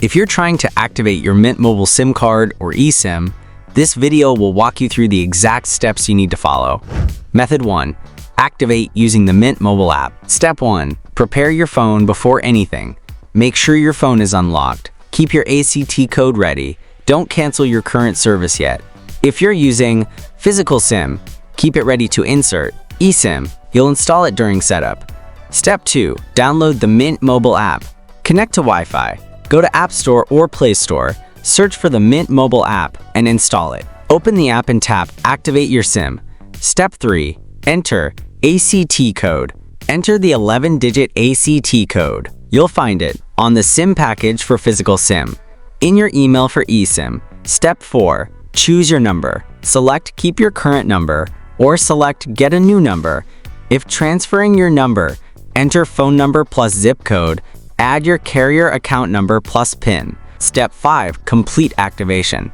If you're trying to activate your Mint Mobile SIM card or eSIM, this video will walk you through the exact steps you need to follow. Method 1. Activate using the Mint Mobile app. Step 1. Prepare your phone before anything. Make sure your phone is unlocked. Keep your ACT code ready. Don't cancel your current service yet. If you're using physical SIM, keep it ready to insert. eSIM, you'll install it during setup. Step 2. Download the Mint Mobile app. Connect to Wi-Fi. Go to App Store or Play Store, search for the Mint Mobile app, and install it. Open the app and tap Activate your SIM. Step 3. Enter ACT code. Enter the 11-digit ACT code. You'll find it on the SIM package for physical SIM, in your email for eSIM. Step 4. Choose your number. Select Keep your current number or select Get a new number. If transferring your number, enter phone number plus zip code. Add your carrier account number plus PIN. Step 5. Complete activation.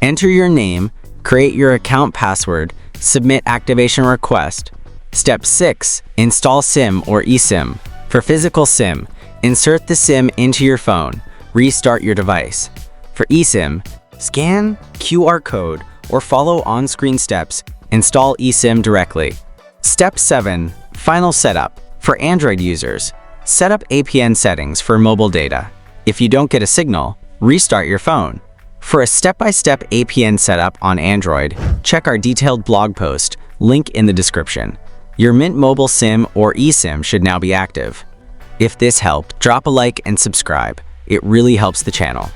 Enter your name, create your account password, submit activation request. Step 6. Install SIM or eSIM. For physical SIM, insert the SIM into your phone. Restart your device. For eSIM, scan QR code or follow on-screen steps. Install eSIM directly. Step 7. Final setup. For Android users, set up APN settings for mobile data. If you don't get a signal, restart your phone. For a step-by-step APN setup on Android, check our detailed blog post, link in the description. Your Mint Mobile SIM or eSIM should now be active. If this helped, drop a like and subscribe. It really helps the channel.